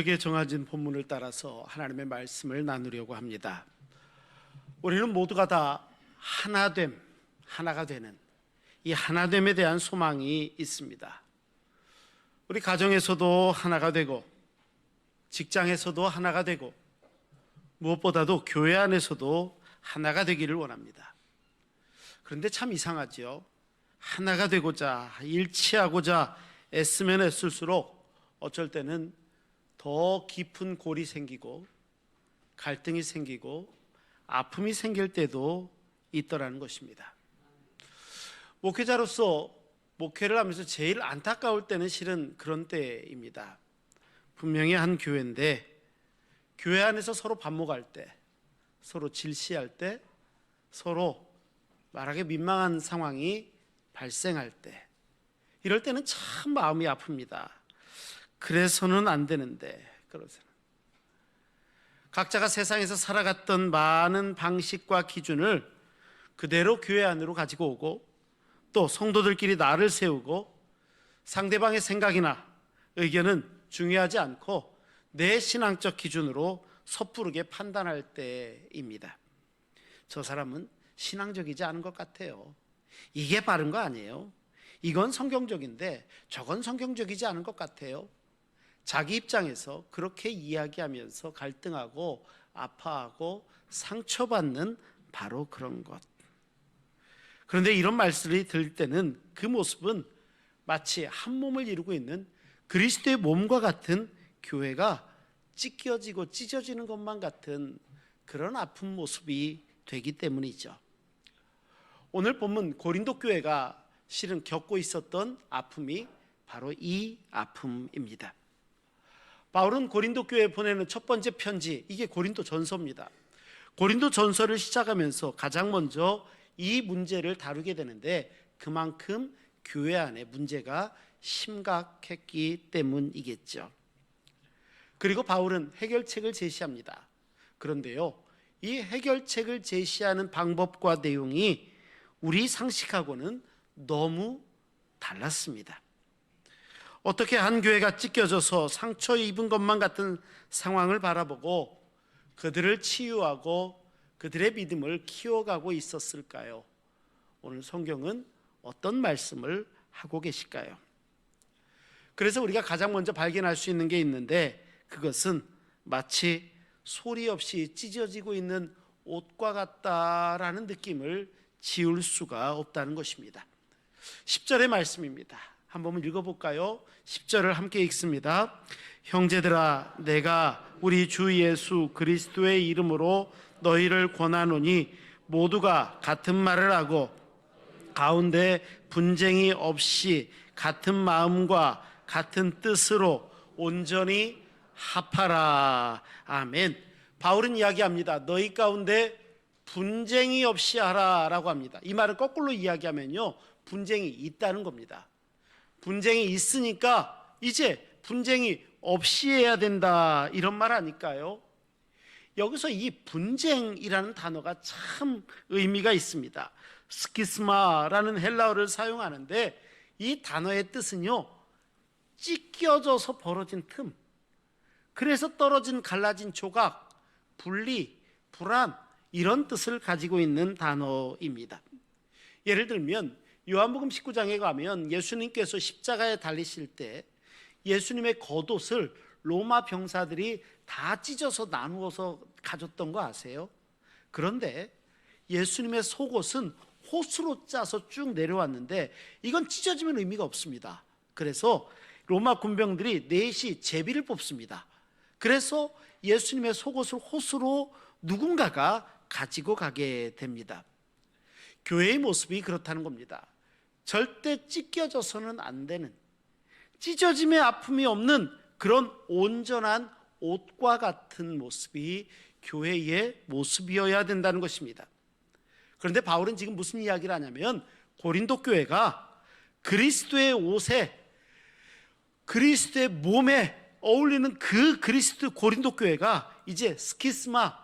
우리에게 정해진 본문을 따라서 하나님의 말씀을 나누려고 합니다. 우리는 모두가 다 하나됨, 하나가 되는 이 하나됨에 대한 소망이 있습니다. 우리 가정에서도 하나가 되고, 직장에서도 하나가 되고, 무엇보다도 교회 안에서도 하나가 되기를 원합니다. 그런데 참 이상하지요. 하나가 되고자, 일치하고자 애쓰면 애쓸수록 어쩔 때는 더 깊은 골이 생기고 갈등이 생기고 아픔이 생길 때도 있더라는 것입니다. 목회자로서 목회를 하면서 제일 안타까울 때는 실은 그런 때입니다. 분명히 한 교회인데 교회 안에서 서로 반목할 때, 서로 질시할 때, 서로 말하기 민망한 상황이 발생할 때, 이럴 때는 참 마음이 아픕니다. 그래서는 안 되는데, 그러서는 각자가 세상에서 살아갔던 많은 방식과 기준을 그대로 교회 안으로 가지고 오고, 또 성도들끼리 나를 세우고 상대방의 생각이나 의견은 중요하지 않고 내 신앙적 기준으로 섣부르게 판단할 때입니다. 저 사람은 신앙적이지 않은 것 같아요. 이게 바른 거 아니에요. 이건 성경적인데 저건 성경적이지 않은 것 같아요. 자기 입장에서 그렇게 이야기하면서 갈등하고 아파하고 상처받는 바로 그런 것. 그런데 이런 말씀을 들을 때는 그 모습은 마치 한 몸을 이루고 있는 그리스도의 몸과 같은 교회가 찢겨지고 찢어지는 것만 같은 그런 아픈 모습이 되기 때문이죠. 오늘 본문 고린도 교회가 실은 겪고 있었던 아픔이 바로 이 아픔입니다. 바울은 고린도 교회에 보내는 첫 번째 편지, 이게 고린도 전서입니다. 고린도 전서를 시작하면서 가장 먼저 이 문제를 다루게 되는데 그만큼 교회 안에 문제가 심각했기 때문이겠죠. 그리고 바울은 해결책을 제시합니다. 그런데요, 이 해결책을 제시하는 방법과 내용이 우리 상식하고는 너무 달랐습니다. 어떻게 한 교회가 찢겨져서 상처 입은 것만 같은 상황을 바라보고 그들을 치유하고 그들의 믿음을 키워가고 있었을까요? 오늘 성경은 어떤 말씀을 하고 계실까요? 그래서 우리가 가장 먼저 발견할 수 있는 게 있는데 그것은 마치 소리 없이 찢어지고 있는 옷과 같다라는 느낌을 지울 수가 없다는 것입니다. 10절의 말씀입니다. 한번 읽어볼까요? 10절을 함께 읽습니다. 형제들아, 내가 우리 주 예수 그리스도의 이름으로 너희를 권하노니 모두가 같은 말을 하고 가운데 분쟁이 없이 같은 마음과 같은 뜻으로 온전히 합하라. 아멘. 바울은 이야기합니다. 너희 가운데 분쟁이 없이 하라라고 합니다. 이 말을 거꾸로 이야기하면요, 분쟁이 있다는 겁니다. 분쟁이 있으니까 이제 분쟁이 없이 해야 된다, 이런 말 아닐까요? 여기서 이 분쟁이라는 단어가 참 의미가 있습니다. 스키스마라는 헬라어를 사용하는데 이 단어의 뜻은요, 찢겨져서 벌어진 틈, 그래서 떨어진 갈라진 조각, 분리, 불안, 이런 뜻을 가지고 있는 단어입니다. 예를 들면 요한복음 19장에 가면 예수님께서 십자가에 달리실 때 예수님의 겉옷을 로마 병사들이 다 찢어서 나누어서 가졌던 거 아세요? 그런데 예수님의 속옷은 호수로 짜서 쭉 내려왔는데 이건 찢어지면 의미가 없습니다. 그래서 로마 군병들이 넷이 제비를 뽑습니다. 그래서 예수님의 속옷을 호수로 누군가가 가지고 가게 됩니다. 교회의 모습이 그렇다는 겁니다. 절대 찢겨져서는 안 되는, 찢어짐의 아픔이 없는 그런 온전한 옷과 같은 모습이 교회의 모습이어야 된다는 것입니다. 그런데 바울은 지금 무슨 이야기를 하냐면 고린도 교회가 그리스도의 옷에, 그리스도의 몸에 어울리는 그 그리스도 고린도 교회가 이제 스키스마,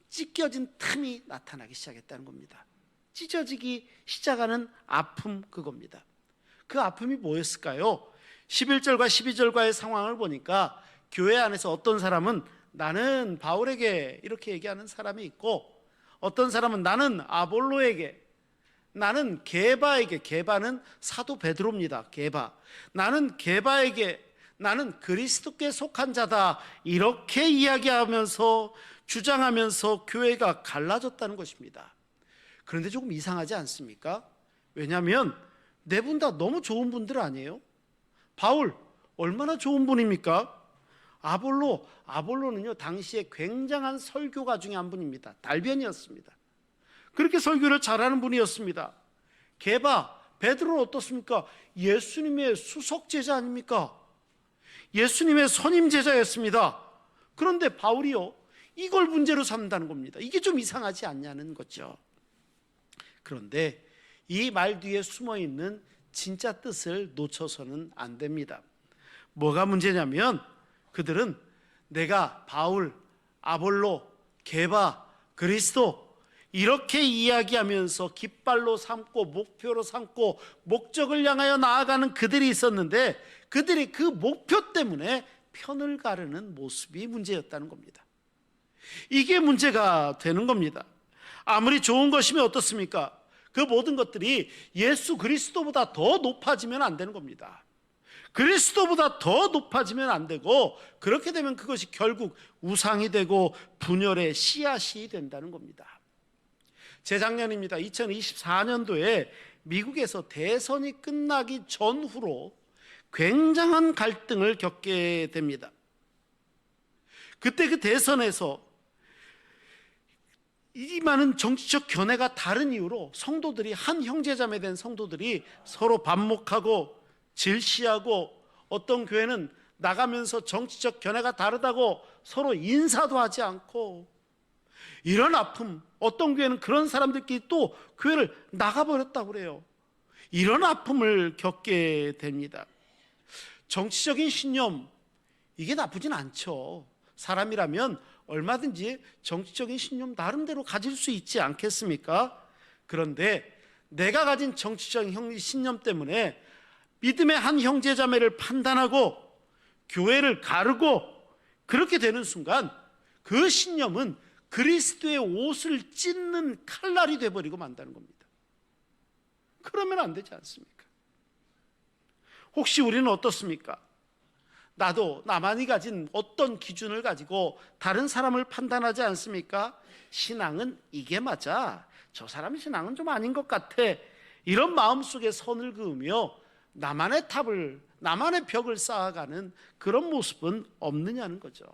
찢겨진 틈이 나타나기 시작했다는 겁니다. 찢어지기 시작하는 아픔, 그겁니다. 그 아픔이 뭐였을까요? 11절과 12절과의 상황을 보니까 교회 안에서 어떤 사람은 나는 바울에게 이렇게 얘기하는 사람이 있고, 어떤 사람은 나는 아볼로에게, 나는 게바에게, 게바는 사도 베드로입니다. 게바, 나는 게바에게, 나는 그리스도께 속한 자다, 이렇게 이야기하면서 주장하면서 교회가 갈라졌다는 것입니다. 그런데 조금 이상하지 않습니까? 왜냐하면 네 분 다 너무 좋은 분들 아니에요? 바울 얼마나 좋은 분입니까? 아볼로는요 당시에 굉장한 설교가 중에 한 분입니다. 달변이었습니다. 그렇게 설교를 잘하는 분이었습니다. 게바, 베드로는 어떻습니까? 예수님의 수석 제자 아닙니까? 예수님의 선임 제자였습니다. 그런데 바울이요, 이걸 문제로 삼는다는 겁니다. 이게 좀 이상하지 않냐는 거죠. 그런데 이 말 뒤에 숨어있는 진짜 뜻을 놓쳐서는 안 됩니다. 뭐가 문제냐면 그들은 내가 바울, 아볼로, 게바, 그리스도 이렇게 이야기하면서 깃발로 삼고 목표로 삼고 목적을 향하여 나아가는 그들이 있었는데, 그들이 그 목표 때문에 편을 가르는 모습이 문제였다는 겁니다. 이게 문제가 되는 겁니다. 아무리 좋은 것이면 어떻습니까? 그 모든 것들이 예수 그리스도보다 더 높아지면 안 되는 겁니다. 그리스도보다 더 높아지면 안 되고, 그렇게 되면 그것이 결국 우상이 되고 분열의 씨앗이 된다는 겁니다. 재작년입니다. 2024년도에 미국에서 대선이 끝나기 전후로 굉장한 갈등을 겪게 됩니다. 그때 그 대선에서 이 많은 정치적 견해가 다른 이유로 성도들이, 한 형제자매 된 성도들이 서로 반목하고 질시하고, 어떤 교회는 나가면서 정치적 견해가 다르다고 서로 인사도 하지 않고, 이런 아픔, 어떤 교회는 그런 사람들끼리 또 교회를 나가버렸다고 그래요. 이런 아픔을 겪게 됩니다. 정치적인 신념, 이게 나쁘진 않죠. 사람이라면 얼마든지 정치적인 신념 나름대로 가질 수 있지 않겠습니까? 그런데 내가 가진 정치적인 신념 때문에 믿음의 한 형제자매를 판단하고 교회를 가르고, 그렇게 되는 순간 그 신념은 그리스도의 옷을 찢는 칼날이 되어버리고 만다는 겁니다. 그러면 안 되지 않습니까? 혹시 우리는 어떻습니까? 나도 나만이 가진 어떤 기준을 가지고 다른 사람을 판단하지 않습니까? 신앙은 이게 맞아, 저 사람의 신앙은 좀 아닌 것 같아, 이런 마음속에 선을 그으며 나만의 탑을, 나만의 벽을 쌓아가는 그런 모습은 없느냐는 거죠.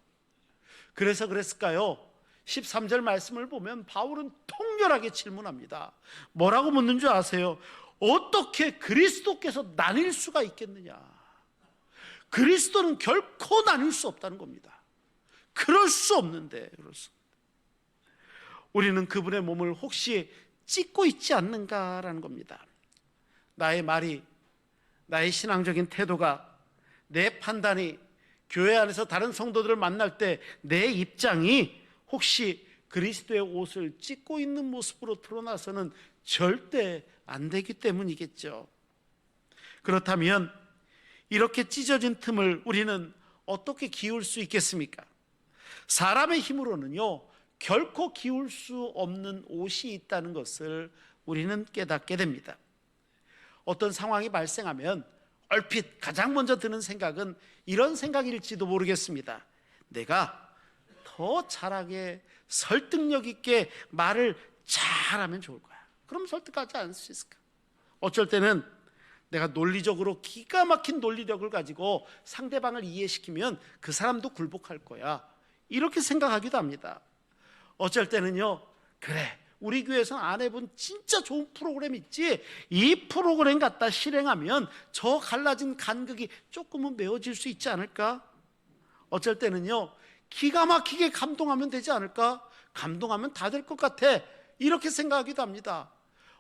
그래서 그랬을까요? 13절 말씀을 보면 바울은 통렬하게 질문합니다. 뭐라고 묻는 줄 아세요? 어떻게 그리스도께서 나뉠 수가 있겠느냐? 그리스도는 결코 나뉠 수 없다는 겁니다. 그럴 수 없는데, 우리는 그분의 몸을 혹시 찢고 있지 않는가라는 겁니다. 나의 말이, 나의 신앙적인 태도가, 내 판단이, 교회 안에서 다른 성도들을 만날 때 내 입장이 혹시 그리스도의 옷을 찢고 있는 모습으로 드러나서는 절대 안 되기 때문이겠죠. 그렇다면 이렇게 찢어진 틈을 우리는 어떻게 기울 수 있겠습니까? 사람의 힘으로는요 결코 기울 수 없는 옷이 있다는 것을 우리는 깨닫게 됩니다. 어떤 상황이 발생하면 얼핏 가장 먼저 드는 생각은 이런 생각일지도 모르겠습니다. 내가 더 잘하게 설득력 있게 말을 잘하면 좋을 거야. 그럼 설득하지 않을 수 있을까? 어쩔 때는 내가 논리적으로 기가 막힌 논리력을 가지고 상대방을 이해시키면 그 사람도 굴복할 거야, 이렇게 생각하기도 합니다. 어쩔 때는요, 그래, 우리 교회에서 안 해본 진짜 좋은 프로그램 있지, 이 프로그램 갖다 실행하면 저 갈라진 간극이 조금은 메워질 수 있지 않을까? 어쩔 때는요, 기가 막히게 감동하면 되지 않을까? 감동하면 다 될 것 같아, 이렇게 생각하기도 합니다.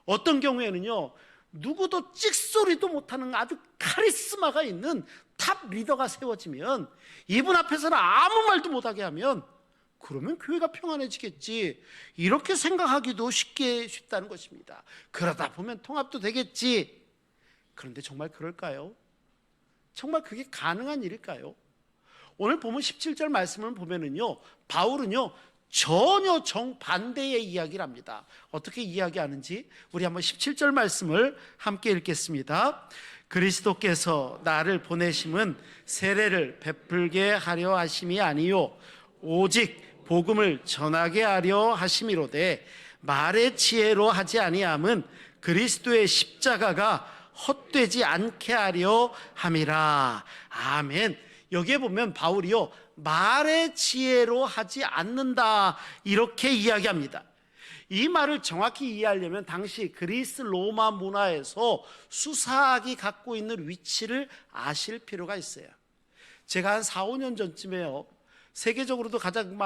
어떤 경우에는요, 누구도 찍소리도 못하는 아주 카리스마가 있는 탑 리더가 세워지면 이분 앞에서는 아무 말도 못하게 하면 그러면 교회가 평안해지겠지, 이렇게 생각하기도 쉽다는 것입니다. 그러다 보면 통합도 되겠지. 그런데 정말 그럴까요? 정말 그게 가능한 일일까요? 오늘 보면 17절 말씀을 보면은요, 바울은요 전혀 정반대의 이야기를 합니다. 어떻게 이야기하는지 우리 한번 17절 말씀을 함께 읽겠습니다. 그리스도께서 나를 보내심은 세례를 베풀게 하려 하심이 아니요 오직 복음을 전하게 하려 하심이로되 말의 지혜로 하지 아니함은 그리스도의 십자가가 헛되지 않게 하려 함이라. 아멘. 여기에 보면 바울이요 말의 지혜로 하지 않는다 이렇게 이야기합니다. 이 말을 정확히 이해하려면 당시 그리스 로마 문화에서 수사학이 갖고 있는 위치를 아실 필요가 있어요. 제가 한 4, 5년 전쯤에요, 세계적으로도 가장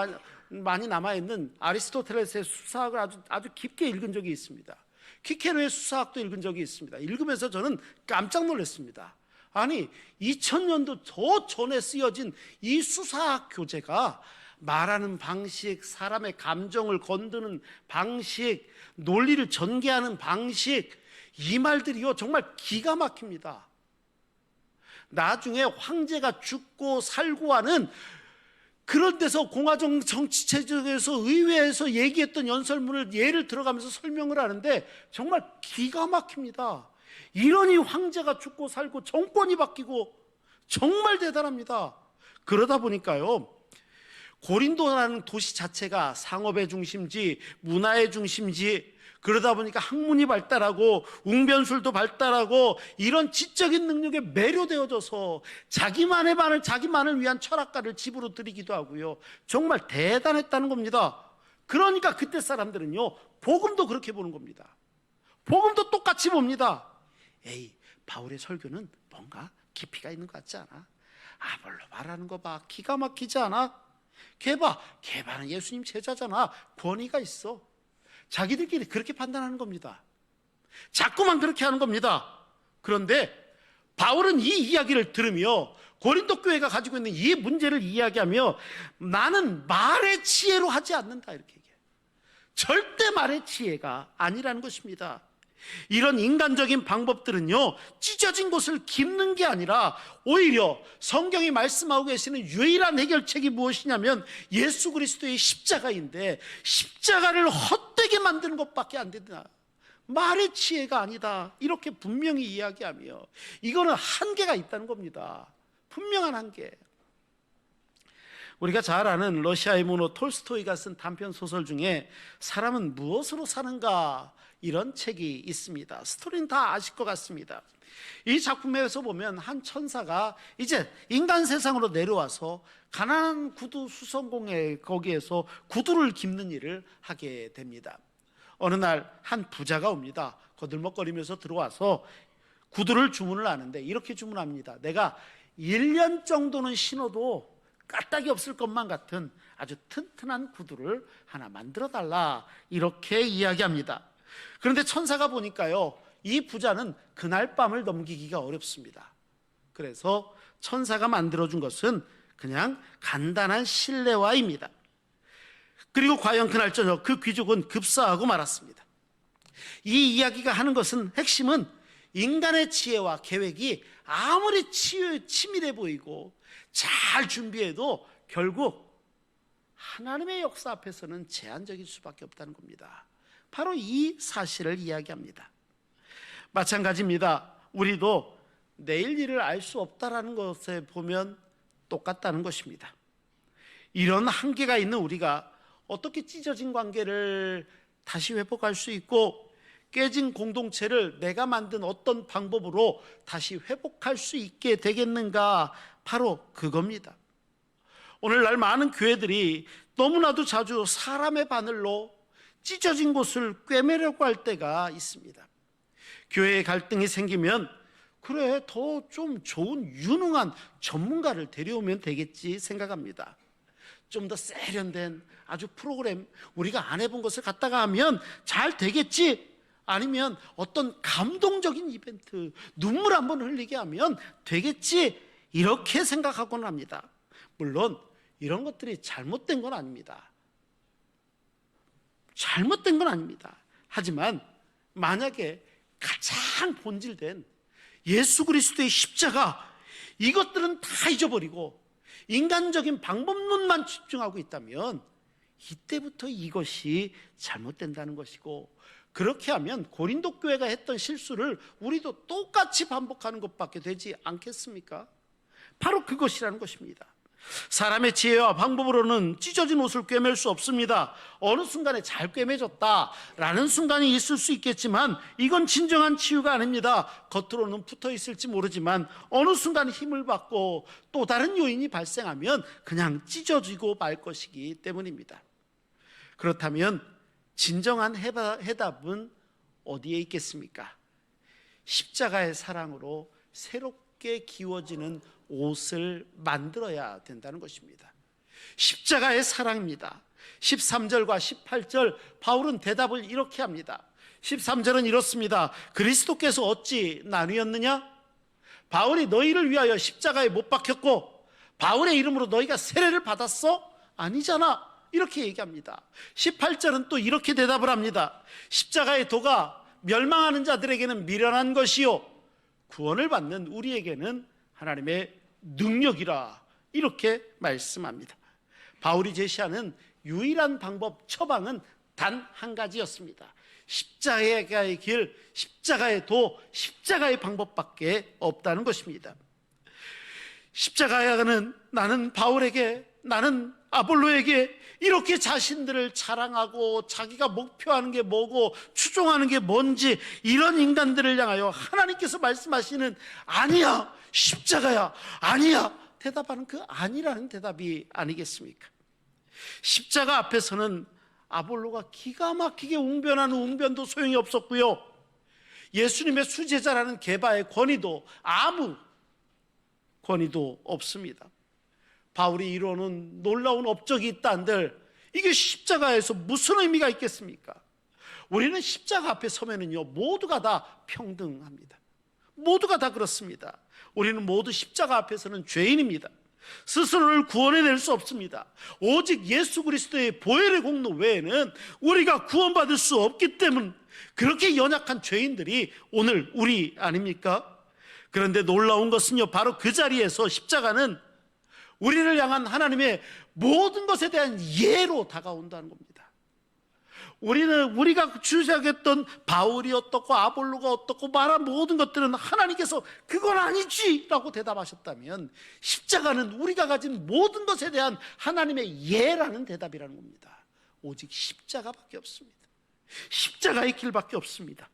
많이 남아있는 아리스토텔레스의 수사학을 아주 깊게 읽은 적이 있습니다. 키케노의 수사학도 읽은 적이 있습니다. 읽으면서 저는 깜짝 놀랐습니다. 아니 2000년도 더 전에 쓰여진 이 수사학 교재가 말하는 방식, 사람의 감정을 건드는 방식, 논리를 전개하는 방식, 이 말들이요 정말 기가 막힙니다. 나중에 황제가 죽고 살고 하는 그런 데서 공화정 정치체제에서 의회에서 얘기했던 연설문을 예를 들어가면서 설명을 하는데 정말 기가 막힙니다. 이러니 황제가 죽고 살고 정권이 바뀌고 정말 대단합니다. 그러다 보니까요 고린도라는 도시 자체가 상업의 중심지, 문화의 중심지, 그러다 보니까 학문이 발달하고 웅변술도 발달하고 이런 지적인 능력에 매료되어져서 자기만을 위한 철학가를 집으로 들이기도 하고요, 정말 대단했다는 겁니다. 그러니까 그때 사람들은요 복음도 그렇게 보는 겁니다. 복음도 똑같이 봅니다. 에이, 바울의 설교는 뭔가 깊이가 있는 것 같지 않아? 아볼로 말하는 거 봐, 기가 막히지 않아? 걔는 예수님 제자잖아, 권위가 있어. 자기들끼리 그렇게 판단하는 겁니다. 자꾸만 그렇게 하는 겁니다. 그런데 바울은 이 이야기를 들으며 고린도 교회가 가지고 있는 이 문제를 이야기하며 나는 말의 지혜로 하지 않는다 이렇게 얘기해요. 절대 말의 지혜가 아니라는 것입니다. 이런 인간적인 방법들은요 찢어진 곳을 깁는 게 아니라 오히려 성경이 말씀하고 계시는 유일한 해결책이 무엇이냐면 예수 그리스도의 십자가인데 십자가를 헛되게 만드는 것밖에 안 된다. 말의 지혜가 아니다 이렇게 분명히 이야기하며 이거는 한계가 있다는 겁니다. 분명한 한계. 우리가 잘 아는 러시아의 문호 톨스토이가 쓴 단편 소설 중에 사람은 무엇으로 사는가 이런 책이 있습니다. 스토리는 다 아실 것 같습니다. 이 작품에서 보면 한 천사가 이제 인간 세상으로 내려와서 가난한 구두 수성공회 거기에서 구두를 깁는 일을 하게 됩니다. 어느 날 한 부자가 옵니다. 거들먹거리면서 들어와서 구두를 주문을 하는데 이렇게 주문합니다. 내가 1년 정도는 신어도 까딱이 없을 것만 같은 아주 튼튼한 구두를 하나 만들어 달라 이렇게 이야기합니다. 그런데 천사가 보니까요 이 부자는 그날 밤을 넘기기가 어렵습니다. 그래서 천사가 만들어준 것은 그냥 간단한 실내화입니다. 그리고 과연 그날 저녁 그 귀족은 급사하고 말았습니다. 이 이야기가 하는 것은 핵심은 인간의 지혜와 계획이 아무리 치밀해 보이고 잘 준비해도 결국 하나님의 역사 앞에서는 제한적일 수밖에 없다는 겁니다. 바로 이 사실을 이야기합니다. 마찬가지입니다. 우리도 내일 일을 알 수 없다라는 것에 보면 똑같다는 것입니다. 이런 한계가 있는 우리가 어떻게 찢어진 관계를 다시 회복할 수 있고 깨진 공동체를 내가 만든 어떤 방법으로 다시 회복할 수 있게 되겠는가, 바로 그겁니다. 오늘날 많은 교회들이 너무나도 자주 사람의 바늘로 찢어진 곳을 꿰매려고 할 때가 있습니다. 교회에 갈등이 생기면 그래 더 좀 좋은 유능한 전문가를 데려오면 되겠지 생각합니다. 좀 더 세련된 아주 프로그램 우리가 안 해본 것을 갖다가 하면 잘 되겠지, 아니면 어떤 감동적인 이벤트 눈물 한번 흘리게 하면 되겠지 이렇게 생각하곤 합니다. 물론 이런 것들이 잘못된 건 아닙니다. 잘못된 건 아닙니다. 하지만 만약에 가장 본질된 예수 그리스도의 십자가, 이것들은 다 잊어버리고 인간적인 방법론만 집중하고 있다면 이때부터 이것이 잘못된다는 것이고, 그렇게 하면 고린도 교회가 했던 실수를 우리도 똑같이 반복하는 것밖에 되지 않겠습니까? 바로 그것이라는 것입니다. 사람의 지혜와 방법으로는 찢어진 옷을 꿰맬 수 없습니다. 어느 순간에 잘 꿰매졌다라는 순간이 있을 수 있겠지만 이건 진정한 치유가 아닙니다. 겉으로는 붙어 있을지 모르지만 어느 순간 힘을 받고 또 다른 요인이 발생하면 그냥 찢어지고 말 것이기 때문입니다. 그렇다면 진정한 해답은 어디에 있겠습니까? 십자가의 사랑으로 새롭게 기워지는 옷을 만들어야 된다는 것입니다. 십자가의 사랑입니다. 13절과 18절 바울은 대답을 이렇게 합니다. 13절은 이렇습니다. 그리스도께서 어찌 나뉘었느냐? 바울이 너희를 위하여 십자가에 못 박혔고 바울의 이름으로 너희가 세례를 받았어? 아니잖아. 이렇게 얘기합니다. 18절은 또 이렇게 대답을 합니다. 십자가의 도가 멸망하는 자들에게는 미련한 것이요 구원을 받는 우리에게는 하나님의 능력이라, 이렇게 말씀합니다. 바울이 제시하는 유일한 방법, 처방은 단 한 가지였습니다. 십자가의 길, 십자가의 도, 십자가의 방법밖에 없다는 것입니다. 십자가는 나는 바울에게, 나는 아볼로에게 이렇게 자신들을 자랑하고 자기가 목표하는 게 뭐고 추종하는 게 뭔지 이런 인간들을 향하여 하나님께서 말씀하시는 아니야, 십자가야, 아니야, 대답하는 그 아니라는 대답이 아니겠습니까? 십자가 앞에서는 아볼로가 기가 막히게 웅변하는 웅변도 소용이 없었고요, 예수님의 수제자라는 게바의 권위도 아무 권위도 없습니다. 바울이 이루어놓은 놀라운 업적이 있다 한들 이게 십자가에서 무슨 의미가 있겠습니까? 우리는 십자가 앞에 서면은요 모두가 다 평등합니다. 모두가 다 그렇습니다. 우리는 모두 십자가 앞에서는 죄인입니다. 스스로를 구원해낼 수 없습니다. 오직 예수 그리스도의 보혈의 공로 외에는 우리가 구원받을 수 없기 때문에 그렇게 연약한 죄인들이 오늘 우리 아닙니까? 그런데 놀라운 것은요, 바로 그 자리에서 십자가는 우리를 향한 하나님의 모든 것에 대한 예로 다가온다는 겁니다. 우리가 주장했던 바울이 어떻고 아볼로가 어떻고 말한 모든 것들은 하나님께서 그건 아니지 라고 대답하셨다면, 십자가는 우리가 가진 모든 것에 대한 하나님의 예라는 대답이라는 겁니다. 오직 십자가밖에 없습니다. 십자가의 길밖에 없습니다.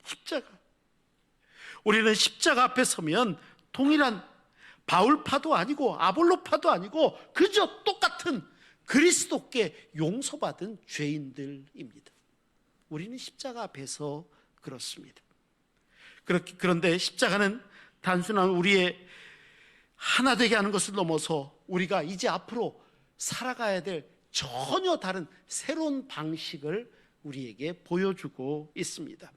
십자가. 우리는 십자가 앞에 서면 동일한 바울파도 아니고 아볼로파도 아니고 그저 똑같은 그리스도께 용서받은 죄인들입니다. 우리는 십자가 앞에서 그렇습니다. 그런데 십자가는 단순한 우리의 하나 되게 하는 것을 넘어서 우리가 이제 앞으로 살아가야 될 전혀 다른 새로운 방식을 우리에게 보여주고 있습니다.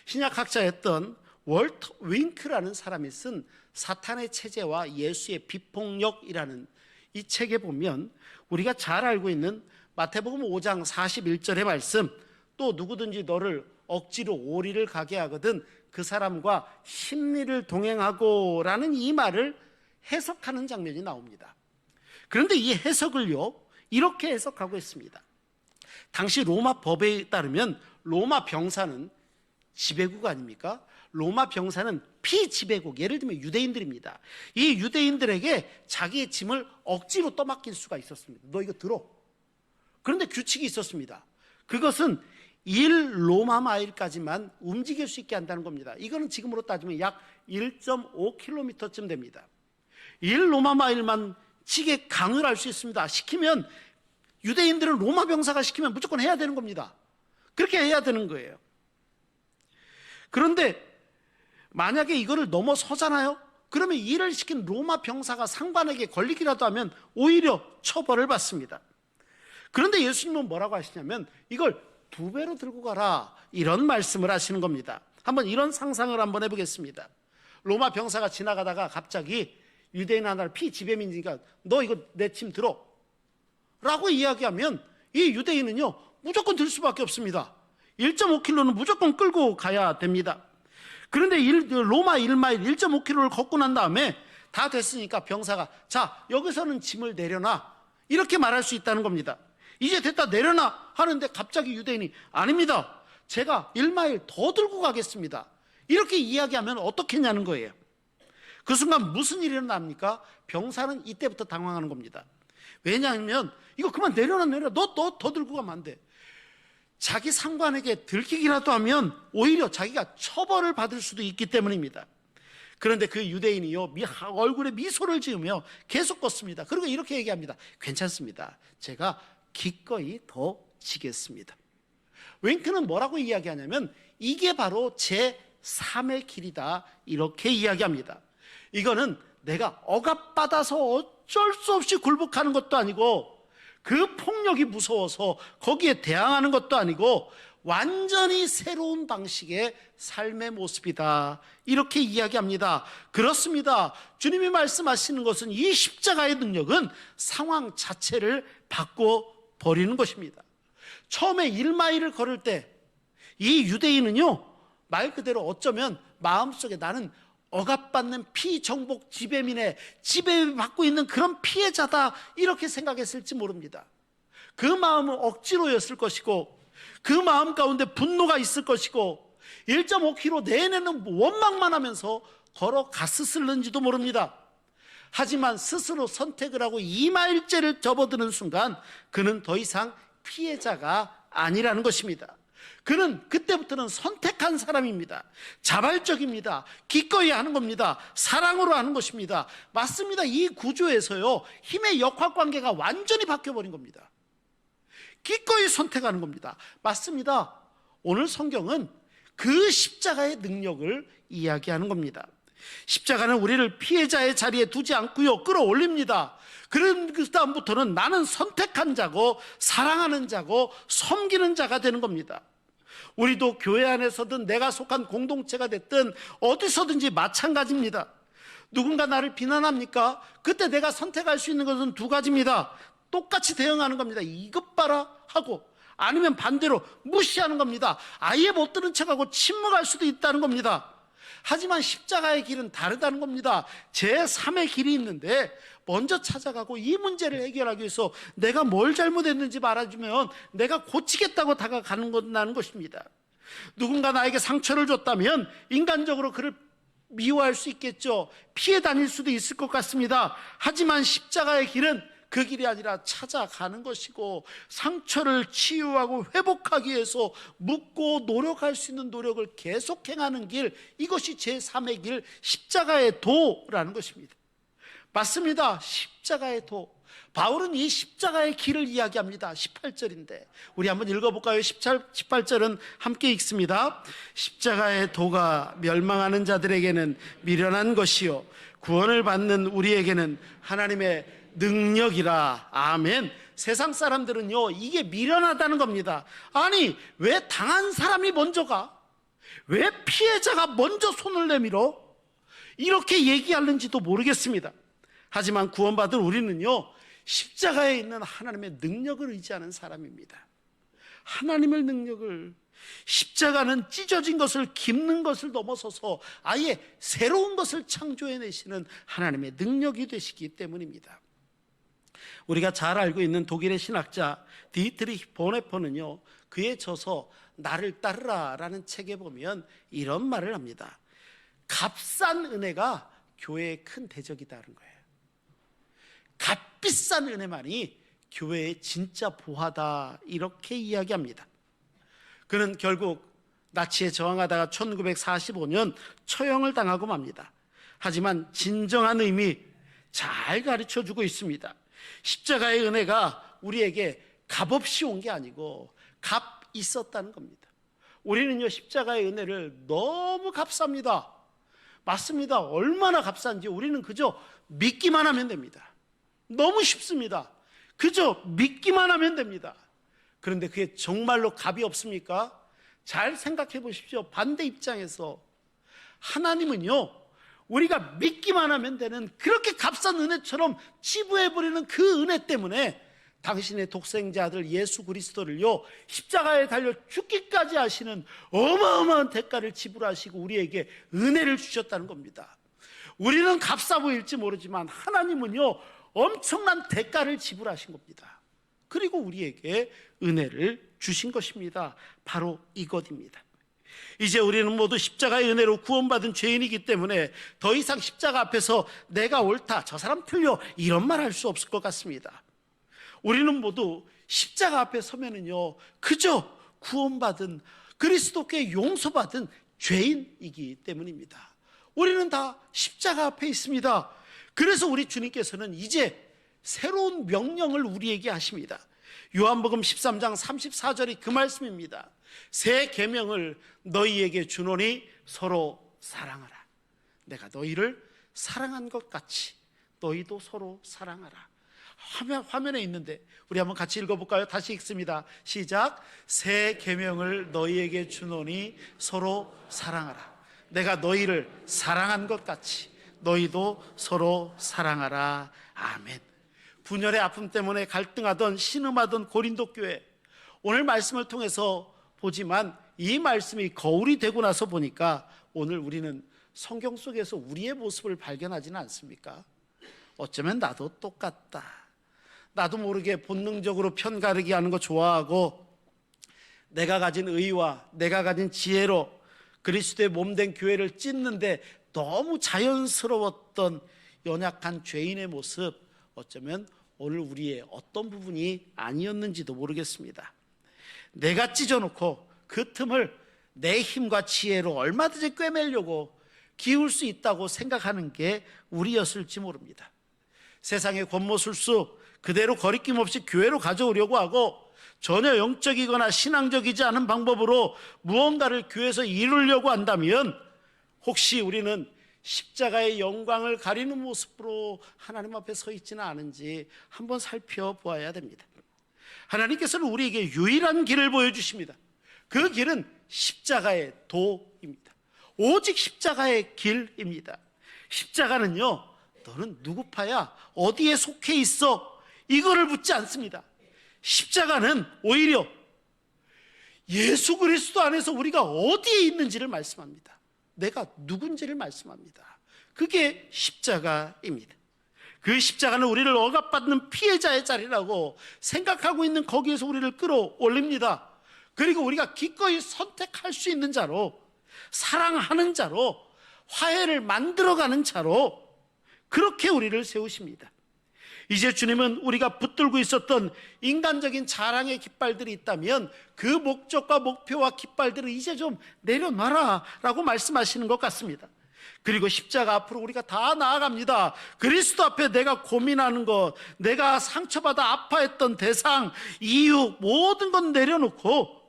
신약학자였던 월터 윙크라는 사람이 쓴 사탄의 체제와 예수의 비폭력이라는 이 책에 보면 우리가 잘 알고 있는 마태복음 5장 41절의 말씀, 또 누구든지 너를 억지로 오리를 가게 하거든 그 사람과 심리를 동행하고 라는 이 말을 해석하는 장면이 나옵니다. 그런데 이 해석을요 이렇게 해석하고 있습니다. 당시 로마 법에 따르면 로마 병사는 지배국 아닙니까? 로마 병사는 피지배국, 예를 들면 유대인들입니다. 이 유대인들에게 자기의 짐을 억지로 떠맡길 수가 있었습니다. 너 이거 들어. 그런데 규칙이 있었습니다. 그것은 1로마 마일까지만 움직일 수 있게 한다는 겁니다. 이거는 지금으로 따지면 약 1.5km쯤 됩니다. 1로마 마일만 지게 강을 할 수 있습니다. 시키면 유대인들은 로마 병사가 시키면 무조건 해야 되는 겁니다. 그렇게 해야 되는 거예요. 그런데 만약에 이거를 넘어서잖아요? 그러면 일을 시킨 로마 병사가 상관에게 걸리기라도 하면 오히려 처벌을 받습니다. 그런데 예수님은 뭐라고 하시냐면 이걸 2배로 들고 가라, 이런 말씀을 하시는 겁니다. 한번 이런 상상을 한번 해보겠습니다. 로마 병사가 지나가다가 갑자기 유대인 하나를 피지배민이니까 너 이거 내 짐 들어 라고 이야기하면 이 유대인은요 무조건 들 수밖에 없습니다. 1.5km는 무조건 끌고 가야 됩니다. 그런데 로마 1마일 1.5km를 걷고 난 다음에 다 됐으니까 병사가 자, 여기서는 짐을 내려놔, 이렇게 말할 수 있다는 겁니다. 이제 됐다, 내려놔 하는데 갑자기 유대인이 아닙니다, 제가 1마일 더 들고 가겠습니다, 이렇게 이야기하면 어떻겠냐는 거예요. 그 순간 무슨 일이 일어납니까? 병사는 이때부터 당황하는 겁니다. 왜냐하면 이거 그만 내려놔, 너 더 들고 가면 안 돼. 자기 상관에게 들키기라도 하면 오히려 자기가 처벌을 받을 수도 있기 때문입니다. 그런데 그 유대인이요, 얼굴에 미소를 지으며 계속 걷습니다. 그리고 이렇게 얘기합니다. 괜찮습니다, 제가 기꺼이 더 지겠습니다. 윙크는 뭐라고 이야기하냐면 이게 바로 제 3의 길이다, 이렇게 이야기합니다. 이거는 내가 억압받아서 어쩔 수 없이 굴복하는 것도 아니고 그 폭력이 무서워서 거기에 대항하는 것도 아니고 완전히 새로운 방식의 삶의 모습이다, 이렇게 이야기합니다. 그렇습니다. 주님이 말씀하시는 것은 이 십자가의 능력은 상황 자체를 바꿔버리는 것입니다. 처음에 1마일을 걸을 때 이 유대인은요, 말 그대로 어쩌면 마음속에 나는 억압받는 피정복 지배민의 지배받고 있는 그런 피해자다, 이렇게 생각했을지 모릅니다. 그 마음은 억지로였을 것이고 그 마음 가운데 분노가 있을 것이고 1.5km 내내는 원망만 하면서 걸어갔을는지도 모릅니다. 하지만 스스로 선택을 하고 2마일째를 접어드는 순간 그는 더 이상 피해자가 아니라는 것입니다. 그는 그때부터는 선택한 사람입니다. 자발적입니다. 기꺼이 하는 겁니다. 사랑으로 하는 것입니다. 맞습니다. 이 구조에서요, 힘의 역학관계가 완전히 바뀌어버린 겁니다. 기꺼이 선택하는 겁니다. 맞습니다. 오늘 성경은 그 십자가의 능력을 이야기하는 겁니다. 십자가는 우리를 피해자의 자리에 두지 않고요, 끌어올립니다. 그 다음부터는 나는 선택한 자고 사랑하는 자고 섬기는 자가 되는 겁니다. 우리도 교회 안에서든 내가 속한 공동체가 됐든 어디서든지 마찬가지입니다. 누군가 나를 비난합니까? 그때 내가 선택할 수 있는 것은 두 가지입니다. 똑같이 대응하는 겁니다. 이것 봐라 하고, 아니면 반대로 무시하는 겁니다. 아예 못 들은 척하고 침묵할 수도 있다는 겁니다. 하지만 십자가의 길은 다르다는 겁니다. 제3의 길이 있는데 먼저 찾아가고 이 문제를 해결하기 위해서 내가 뭘 잘못했는지 말해주면 내가 고치겠다고 다가가는 것입니다. 누군가 나에게 상처를 줬다면 인간적으로 그를 미워할 수 있겠죠. 피해 다닐 수도 있을 것 같습니다. 하지만 십자가의 길은 그 길이 아니라 찾아가는 것이고 상처를 치유하고 회복하기 위해서 묻고 노력할 수 있는 노력을 계속 행하는 길, 이것이 제3의 길, 십자가의 도라는 것입니다. 맞습니다. 십자가의 도. 바울은 이 십자가의 길을 이야기합니다. 18절인데 우리 한번 읽어볼까요? 18절은 함께 읽습니다. 십자가의 도가 멸망하는 자들에게는 미련한 것이요 구원을 받는 우리에게는 하나님의 능력이라. 아멘. 세상 사람들은요, 이게 미련하다는 겁니다. 아니, 왜 당한 사람이 먼저 가? 왜 피해자가 먼저 손을 내밀어? 이렇게 얘기하는지도 모르겠습니다. 하지만 구원받은 우리는요, 십자가에 있는 하나님의 능력을 의지하는 사람입니다. 하나님의 능력을, 십자가는 찢어진 것을, 깁는 것을 넘어서서 아예 새로운 것을 창조해내시는 하나님의 능력이 되시기 때문입니다. 우리가 잘 알고 있는 독일의 신학자 디트리히 보네퍼는요, 그의 저서 나를 따르라 라는 책에 보면 이런 말을 합니다. 값싼 은혜가 교회의 큰 대적이다는 거예요. 값비싼 은혜만이 교회의 진짜 보화다, 이렇게 이야기합니다. 그는 결국 나치에 저항하다가 1945년 처형을 당하고 맙니다. 하지만 진정한 의미 잘 가르쳐주고 있습니다. 십자가의 은혜가 우리에게 값없이 온 게 아니고 값 있었다는 겁니다. 우리는요, 십자가의 은혜를 너무 값쌉니다. 맞습니다. 얼마나 값싼지 우리는 그저 믿기만 하면 됩니다. 너무 쉽습니다. 그저 믿기만 하면 됩니다. 그런데 그게 정말로 값이 없습니까? 잘 생각해 보십시오. 반대 입장에서 하나님은요, 우리가 믿기만 하면 되는 그렇게 값싼 은혜처럼 치부해버리는 그 은혜 때문에 당신의 독생자 아들 예수 그리스도를요, 십자가에 달려 죽기까지 하시는 어마어마한 대가를 지불하시고 우리에게 은혜를 주셨다는 겁니다. 우리는 값싸 보일지 모르지만 하나님은요, 엄청난 대가를 지불하신 겁니다. 그리고 우리에게 은혜를 주신 것입니다. 바로 이것입니다. 이제 우리는 모두 십자가의 은혜로 구원받은 죄인이기 때문에 더 이상 십자가 앞에서 내가 옳다, 저 사람 틀려, 이런 말 할 수 없을 것 같습니다. 우리는 모두 십자가 앞에 서면은요, 그저 구원받은, 그리스도께 용서받은 죄인이기 때문입니다. 우리는 다 십자가 앞에 있습니다. 그래서 우리 주님께서는 이제 새로운 명령을 우리에게 하십니다. 요한복음 13장 34절이 그 말씀입니다. 새 계명을 너희에게 주노니 서로 사랑하라. 내가 너희를 사랑한 것 같이 너희도 서로 사랑하라. 화면에 있는데 우리 한번 같이 읽어볼까요? 다시 읽습니다. 시작. 새 계명을 너희에게 주노니 서로 사랑하라. 내가 너희를 사랑한 것 같이 너희도 서로 사랑하라. 아멘. 분열의 아픔 때문에 갈등하던 신음하던 고린도 교회, 오늘 말씀을 통해서 보지만 이 말씀이 거울이 되고 나서 보니까 오늘 우리는 성경 속에서 우리의 모습을 발견하지는 않습니까? 어쩌면 나도 똑같다. 나도 모르게 본능적으로 편가르기 하는 거 좋아하고 내가 가진 의와 내가 가진 지혜로 그리스도의 몸된 교회를 찢는데 너무 자연스러웠던 연약한 죄인의 모습, 어쩌면 오늘 우리의 어떤 부분이 아니었는지도 모르겠습니다. 내가 찢어놓고 그 틈을 내 힘과 지혜로 얼마든지 꿰매려고 기울 수 있다고 생각하는 게 우리였을지 모릅니다. 세상의 권모술수 그대로 거리낌 없이 교회로 가져오려고 하고 전혀 영적이거나 신앙적이지 않은 방법으로 무언가를 교회에서 이루려고 한다면 혹시 우리는 십자가의 영광을 가리는 모습으로 하나님 앞에 서 있지는 않은지 한번 살펴보아야 됩니다. 하나님께서는 우리에게 유일한 길을 보여주십니다. 그 길은 십자가의 도입니다. 오직 십자가의 길입니다. 십자가는요, 너는 누구파야? 어디에 속해 있어? 이거를 묻지 않습니다. 십자가는 오히려 예수 그리스도 안에서 우리가 어디에 있는지를 말씀합니다. 내가 누군지를 말씀합니다. 그게 십자가입니다. 그 십자가는 우리를 억압받는 피해자의 자리라고 생각하고 있는 거기에서 우리를 끌어올립니다. 그리고 우리가 기꺼이 선택할 수 있는 자로, 사랑하는 자로, 화해를 만들어가는 자로 그렇게 우리를 세우십니다. 이제 주님은 우리가 붙들고 있었던 인간적인 자랑의 깃발들이 있다면 그 목적과 목표와 깃발들을 이제 좀 내려놔라 라고 말씀하시는 것 같습니다. 그리고 십자가 앞으로 우리가 다 나아갑니다. 그리스도 앞에 내가 고민하는 것, 내가 상처받아 아파했던 대상, 이유, 모든 건 내려놓고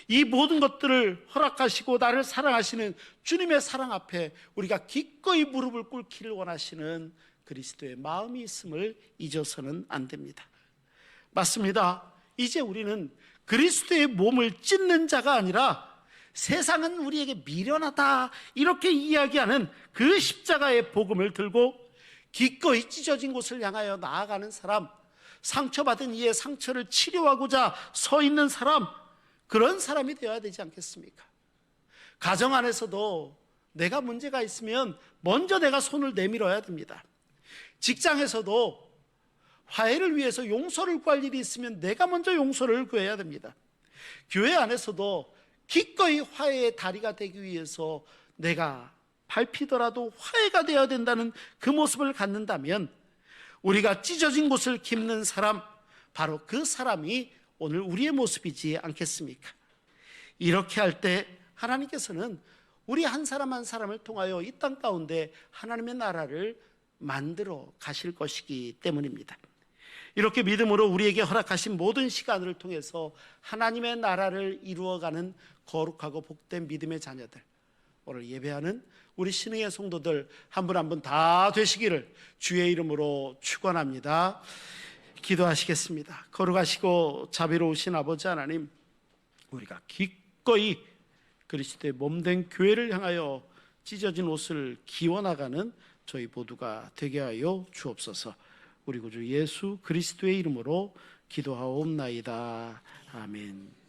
이 모든 것들을 허락하시고 나를 사랑하시는 주님의 사랑 앞에 우리가 기꺼이 무릎을 꿇기를 원하시는 그리스도의 마음이 있음을 잊어서는 안 됩니다. 맞습니다. 이제 우리는 그리스도의 몸을 찢는 자가 아니라 세상은 우리에게 미련하다 이렇게 이야기하는 그 십자가의 복음을 들고 기꺼이 찢어진 곳을 향하여 나아가는 사람, 상처받은 이의 상처를 치료하고자 서 있는 사람, 그런 사람이 되어야 되지 않겠습니까? 가정 안에서도 내가 문제가 있으면 먼저 내가 손을 내밀어야 됩니다. 직장에서도 화해를 위해서 용서를 구할 일이 있으면 내가 먼저 용서를 구해야 됩니다. 교회 안에서도 기꺼이 화해의 다리가 되기 위해서 내가 밟히더라도 화해가 되어야 된다는 그 모습을 갖는다면 우리가 찢어진 곳을 깁는 사람, 바로 그 사람이 오늘 우리의 모습이지 않겠습니까? 이렇게 할 때 하나님께서는 우리 한 사람 한 사람을 통하여 이 땅 가운데 하나님의 나라를 만들어 가실 것이기 때문입니다. 이렇게 믿음으로 우리에게 허락하신 모든 시간을 통해서 하나님의 나라를 이루어가는 거룩하고 복된 믿음의 자녀들, 오늘 예배하는 우리 신흥의 성도들 한 분 한 분 다 되시기를 주의 이름으로 축원합니다. 기도하시겠습니다. 거룩하시고 자비로우신 아버지 하나님, 우리가 기꺼이 그리스도의 몸된 교회를 향하여 찢어진 옷을 기워나가는 저희 모두가 되게 하여 주옵소서. 우리 구주 예수 그리스도의 이름으로 기도하옵나이다. 아멘.